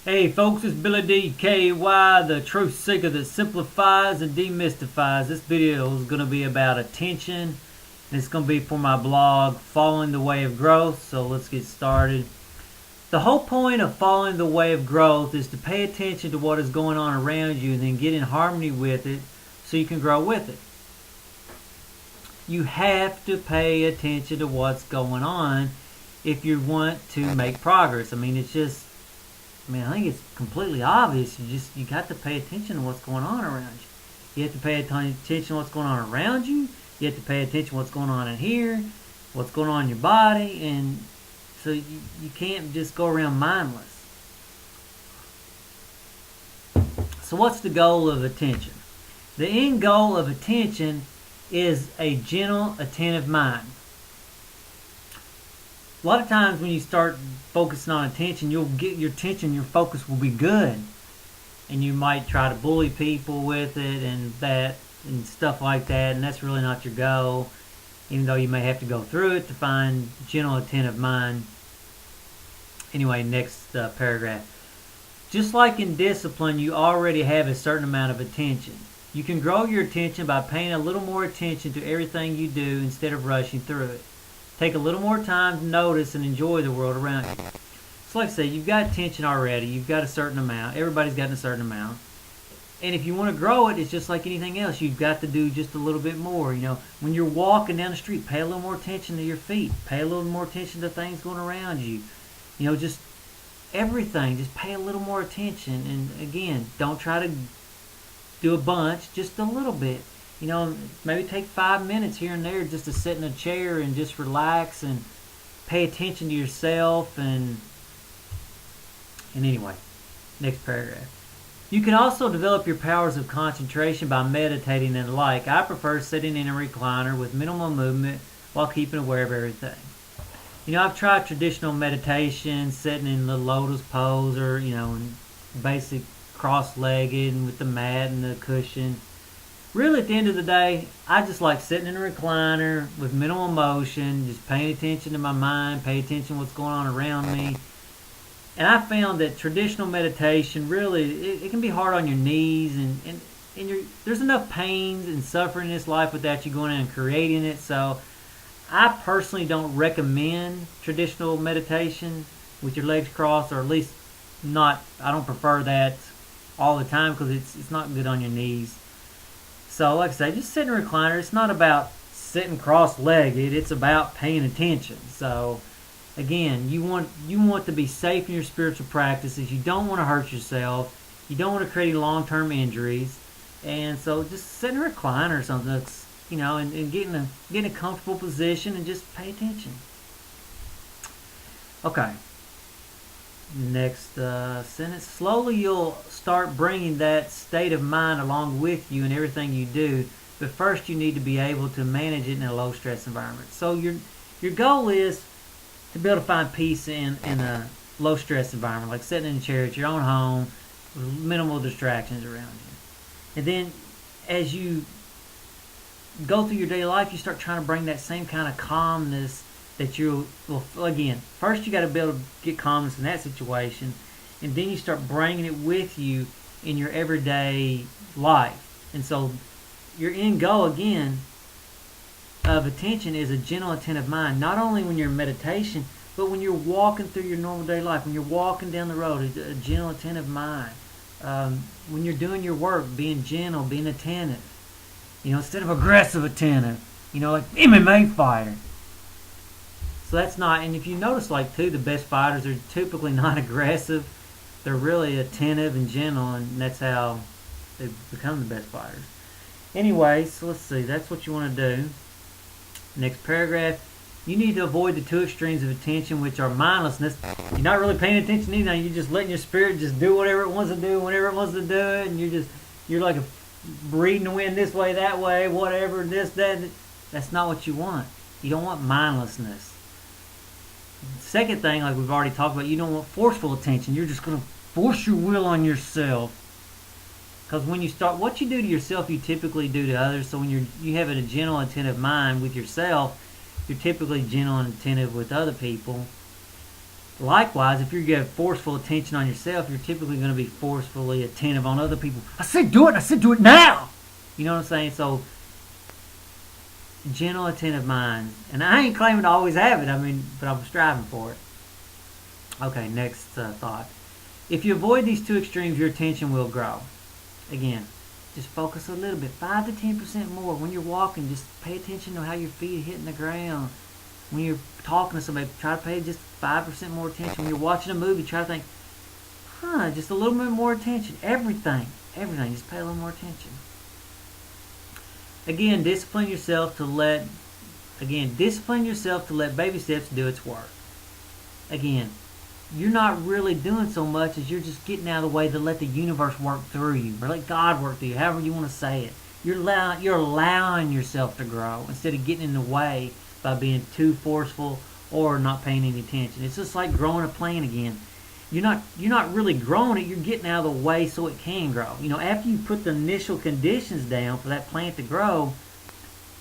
Hey folks, it's Billy DKY, the truth seeker that simplifies and demystifies. This video is going to be about attention, and it's going to be for my blog, Following the Way of Growth. So let's get started. The whole point of following the way of growth is to pay attention to what is going on around you and then get in harmony with it so you can grow with it. You have to pay attention to what's going on if you want to make progress. I think it's completely obvious. You got to pay attention to what's going on around you. You have to pay attention to what's going on around you. You have to pay attention to what's going on in here, what's going on in your body, and so you can't just go around mindless. So what's the goal of attention? The end goal of attention is a gentle, attentive mind. A lot of times when you start focusing on attention, you'll get your attention, your focus will be good. And you might try to bully people with it and stuff like that, and that's really not your goal, even though you may have to go through it to find gentle, attentive mind. Anyway, next paragraph. Just like in discipline, you already have a certain amount of attention. You can grow your attention by paying a little more attention to everything you do instead of rushing through it. Take a little more time to notice and enjoy the world around you. So like I say, you've got attention already. You've got a certain amount. Everybody's got a certain amount. And if you want to grow it, it's just like anything else. You've got to do just a little bit more. When you're walking down the street, pay a little more attention to your feet. Pay a little more attention to things going around you. Just everything. Just pay a little more attention. And again, don't try to do a bunch. Just a little bit. Maybe take 5 minutes here and there just to sit in a chair and just relax and pay attention to yourself. And anyway, next paragraph. You can also develop your powers of concentration by meditating and the like. I prefer sitting in a recliner with minimal movement while keeping aware of everything. I've tried traditional meditation, sitting in the lotus pose or, in basic cross-legged and with the mat and the cushion. Really, at the end of the day, I just like sitting in a recliner with minimal motion, just paying attention to my mind, paying attention to what's going on around me. And I found that traditional meditation really, it can be hard on your knees, and there's enough pains and suffering in this life without you going in and creating it. So I personally don't recommend traditional meditation with your legs crossed, or at least I don't prefer that all the time because it's not good on your knees. So like I say, just sit in a recliner. It's not about sitting cross-legged. It's about paying attention. So again, you want to be safe in your spiritual practices. You don't want to hurt yourself. You don't want to create any long-term injuries. And so just sit in a recliner or something that's, and get in a comfortable position and just pay attention. Okay. Next sentence. Slowly you'll start bringing that state of mind along with you in everything you do, but first you need to be able to manage it in a low stress environment. So your goal is to be able to find peace in a low stress environment, like sitting in a chair at your own home with minimal distractions around you. And then as you go through your daily life, you start trying to bring that same kind of calmness that again, first you got to be able to get calmness in that situation, and then you start bringing it with you in your everyday life. And so your end goal, again, of attention is a gentle, attentive mind, not only when you're in meditation, but when you're walking through your normal day life, when you're walking down the road, a gentle, attentive mind. When you're doing your work, being gentle, being attentive. Instead of aggressive attentive, like MMA fighter. So that's not, and if you notice, the best fighters are typically not aggressive. They're really attentive and gentle, and that's how they become the best fighters. Anyway, so let's see. That's what you want to do. Next paragraph. You need to avoid the two extremes of attention, which are mindlessness. You're not really paying attention to anything. You're just letting your spirit just do whatever it wants to do, whenever it wants to do it, and you're like reading the wind this way, that way, whatever, this, that. That's not what you want. You don't want mindlessness. Second thing, like we've already talked about, you don't want forceful attention. You're just going to force your will on yourself. Because when you start, what you do to yourself, you typically do to others. So when you have a gentle, attentive mind with yourself, you're typically gentle and attentive with other people. Likewise, if you get forceful attention on yourself, you're typically going to be forcefully attentive on other people. I said do it, and I said do it now. You know what I'm saying? So, gentle, attentive minds. And I ain't claiming to always have it, but I'm striving for it. Okay, next thought. If you avoid these two extremes, your attention will grow. Again, just focus a little bit, 5 to 10% more. When you're walking, just pay attention to how your feet are hitting the ground. When you're talking to somebody, try to pay just 5% more attention. When you're watching a movie, try to think, just a little bit more attention. Everything, just pay a little more attention. Again, discipline yourself to let baby steps do its work. Again, you're not really doing so much as you're just getting out of the way to let the universe work through you, or let God work through you, however you want to say it. You're allowing yourself to grow instead of getting in the way by being too forceful or not paying any attention. It's just like growing a plant again. You're not really growing it, you're getting out of the way so it can grow. After you put the initial conditions down for that plant to grow,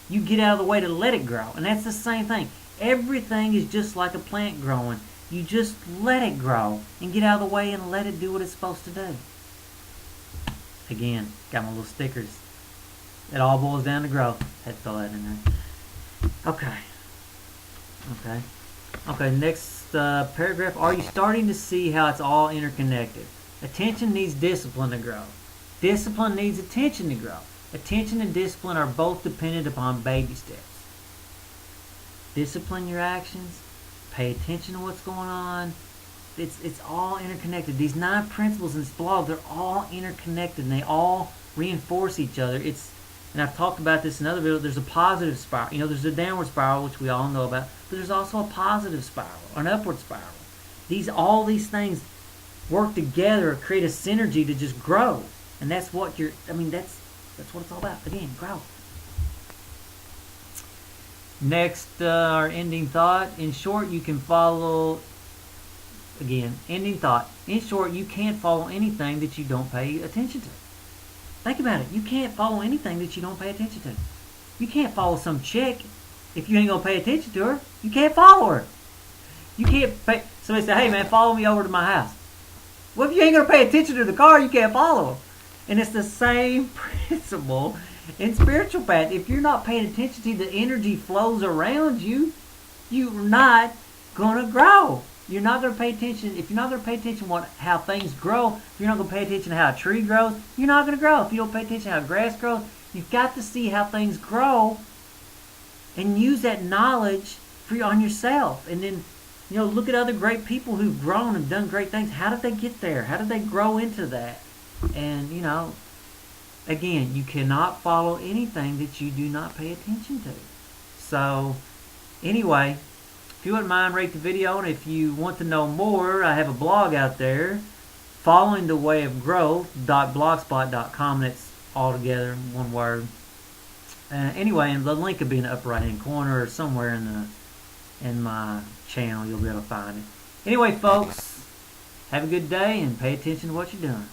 you get out of the way to let it grow. And that's the same thing. Everything is just like a plant growing. You just let it grow and get out of the way and let it do what it's supposed to do. Again, got my little stickers. It all boils down to growth. Had to throw that in there. Okay, next paragraph. Are you starting to see how it's all interconnected? Attention needs discipline to grow. Discipline needs attention to grow. Attention and discipline are both dependent upon baby steps. Discipline your actions. Pay attention to what's going on. It's all interconnected. These 9 principles in this blog, they're all interconnected and they all reinforce each other. And I've talked about this in other videos. There's a positive spiral. There's a downward spiral, which we all know about, but there's also a positive spiral, an upward spiral. All these things work together, create a synergy to just grow, and that's what that's what it's all about. Again, grow. Next, our ending thought. In short, you can follow. Again, ending thought. In short, you can't follow anything that you don't pay attention to. Think about it. You can't follow anything that you don't pay attention to. You can't follow some chick if you ain't going to pay attention to her. You can't follow her. You can't pay. Somebody say, hey man, follow me over to my house. Well, if you ain't going to pay attention to the car, you can't follow her. And it's the same principle in spiritual path. If you're not paying attention to the energy flows around you, you're not going to grow. You're not going to pay attention. If you're not going to pay attention to how things grow, if you're not going to pay attention to how a tree grows, you're not going to grow. If you don't pay attention to how grass grows, you've got to see how things grow and use that knowledge on yourself. And then, look at other great people who've grown and done great things. How did they get there? How did they grow into that? And, again, you cannot follow anything that you do not pay attention to. So, anyway, if you wouldn't mind, rate the video, and if you want to know more, I have a blog out there, followingthewayofgrowth.blogspot.com. That's all together, one word. Anyway, and the link will be in the upper right-hand corner or somewhere in my channel. You'll be able to find it. Anyway, folks, have a good day and pay attention to what you're doing.